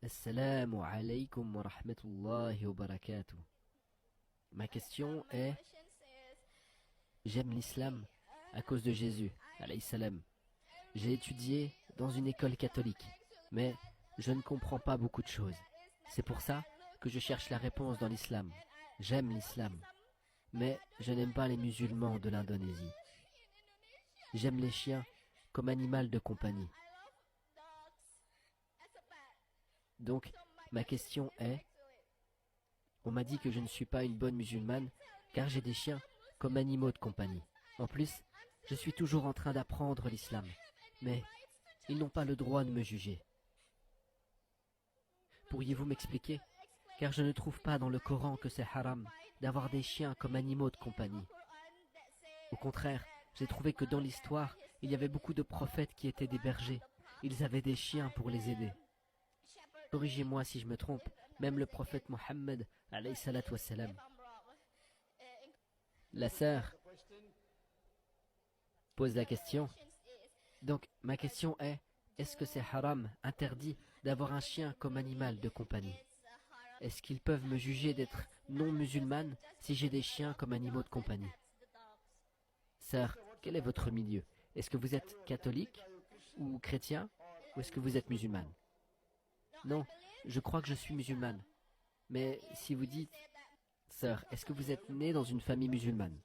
Assalamu alaikum wa rahmatullahi wa barakatuh. Ma question est, j'aime l'islam à cause de Jésus, alayhi salam. J'ai étudié dans une école catholique, mais je ne comprends pas beaucoup de choses. C'est pour ça que je cherche la réponse dans l'islam. J'aime l'islam, mais je n'aime pas les musulmans de l'Indonésie. J'aime les chiens comme animal de compagnie. Donc, ma question est, on m'a dit que je ne suis pas une bonne musulmane car j'ai des chiens comme animaux de compagnie. En plus, je suis toujours en train d'apprendre l'islam, mais ils n'ont pas le droit de me juger. Pourriez-vous m'expliquer? Car je ne trouve pas dans le Coran que c'est haram d'avoir des chiens comme animaux de compagnie. Au contraire, j'ai trouvé que dans l'histoire, il y avait beaucoup de prophètes qui étaient des bergers. Ils avaient des chiens pour les aider. Corrigez-moi si je me trompe, même le prophète Mohammed, alayhi salatu wassalam. La sœur pose la question. Donc, ma question est-ce que c'est haram, interdit, d'avoir un chien comme animal de compagnie? Est-ce qu'ils peuvent me juger d'être non musulmane si j'ai des chiens comme animaux de compagnie? Sœur, quel est votre milieu? Est-ce que vous êtes catholique ou chrétien ou est-ce que vous êtes musulmane? Non, je crois que je suis musulmane. Mais si vous dites, sœur, est-ce que vous êtes née dans une famille musulmane?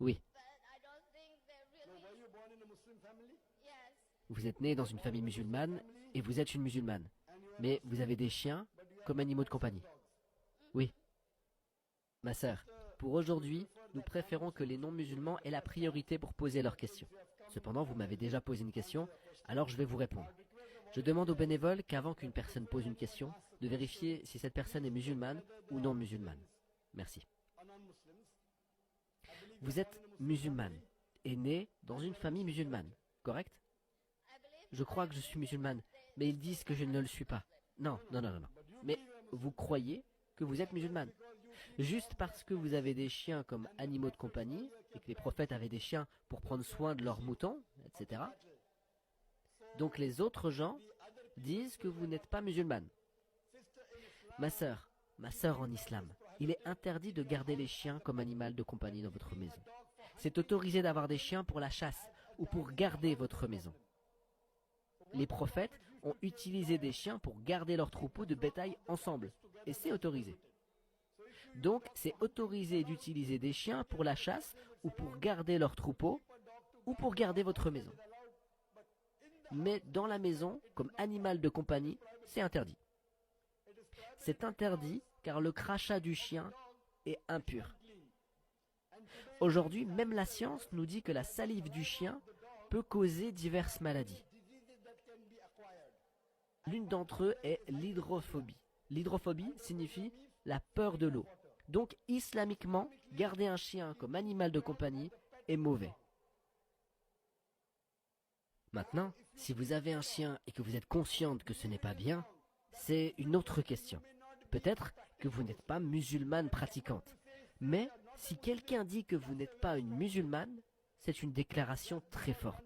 Oui. Vous êtes née dans une famille musulmane et vous êtes une musulmane. Mais vous avez des chiens comme animaux de compagnie. Oui. Ma sœur, pour aujourd'hui, nous préférons que les non-musulmans aient la priorité pour poser leurs questions. Cependant, vous m'avez déjà posé une question, alors je vais vous répondre. Je demande aux bénévoles qu'avant qu'une personne pose une question, de vérifier si cette personne est musulmane ou non musulmane. Merci. Vous êtes musulmane et née dans une famille musulmane, correct? Je crois que je suis musulmane, mais ils disent que je ne le suis pas. Non. Mais vous croyez que vous êtes musulmane? Juste parce que vous avez des chiens comme animaux de compagnie, et que les prophètes avaient des chiens pour prendre soin de leurs moutons, etc. Donc les autres gens disent que vous n'êtes pas musulmane. Ma sœur en islam, il est interdit de garder les chiens comme animal de compagnie dans votre maison. C'est autorisé d'avoir des chiens pour la chasse ou pour garder votre maison. Les prophètes ont utilisé des chiens pour garder leurs troupeaux de bétail ensemble, et c'est autorisé. Donc, c'est autorisé d'utiliser des chiens pour la chasse ou pour garder leurs troupeaux ou pour garder votre maison. Mais dans la maison, comme animal de compagnie, c'est interdit. C'est interdit car le crachat du chien est impur. Aujourd'hui, même la science nous dit que la salive du chien peut causer diverses maladies. L'une d'entre eux est l'hydrophobie. L'hydrophobie signifie la peur de l'eau. Donc, islamiquement, garder un chien comme animal de compagnie est mauvais. Maintenant, si vous avez un chien et que vous êtes consciente que ce n'est pas bien, c'est une autre question. Peut-être que vous n'êtes pas musulmane pratiquante. Mais si quelqu'un dit que vous n'êtes pas une musulmane, c'est une déclaration très forte.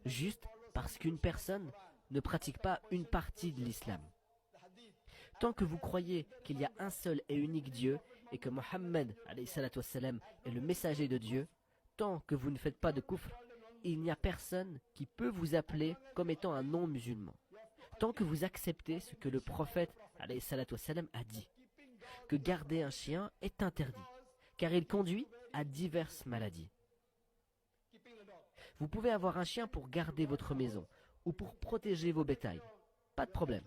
Juste parce qu'une personne ne pratique pas une partie de l'islam. Tant que vous croyez qu'il y a un seul et unique Dieu et que Mohammed alayhi salatu wassalam, est le messager de Dieu, tant que vous ne faites pas de kufr, il n'y a personne qui peut vous appeler comme étant un non-musulman. Tant que vous acceptez ce que le prophète alayhi salatu wassalam, a dit, que garder un chien est interdit, car il conduit à diverses maladies. Vous pouvez avoir un chien pour garder votre maison ou pour protéger vos bétails. Pas de problème.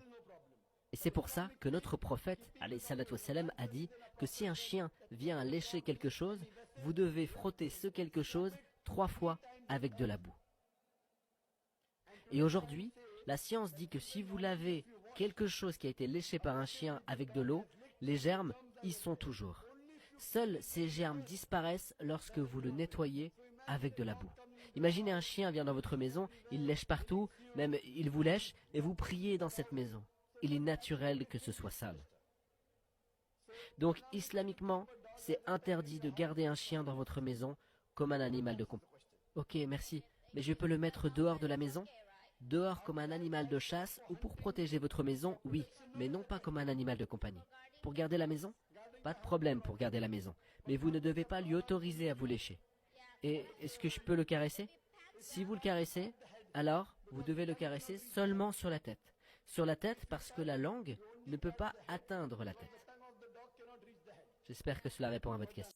Et c'est pour ça que notre prophète, alayhi salatu wassalam, a dit que si un chien vient lécher quelque chose, vous devez frotter ce quelque chose 3 fois avec de la boue. Et aujourd'hui, la science dit que si vous lavez quelque chose qui a été léché par un chien avec de l'eau, les germes y sont toujours. Seuls ces germes disparaissent lorsque vous le nettoyez avec de la boue. Imaginez un chien vient dans votre maison, il lèche partout, même il vous lèche, et vous priez dans cette maison. Il est naturel que ce soit sale. Donc, islamiquement, c'est interdit de garder un chien dans votre maison comme un animal de compagnie. Ok, merci. Mais je peux le mettre dehors de la maison? Dehors comme un animal de chasse ou pour protéger votre maison, oui, mais non pas comme un animal de compagnie. Pour garder la maison? Pas de problème pour garder la maison, mais vous ne devez pas lui autoriser à vous lécher. Et est-ce que je peux le caresser? Si vous le caressez, alors vous devez le caresser seulement sur la tête. Sur la tête parce que la langue ne peut pas atteindre la tête. J'espère que cela répond à votre question.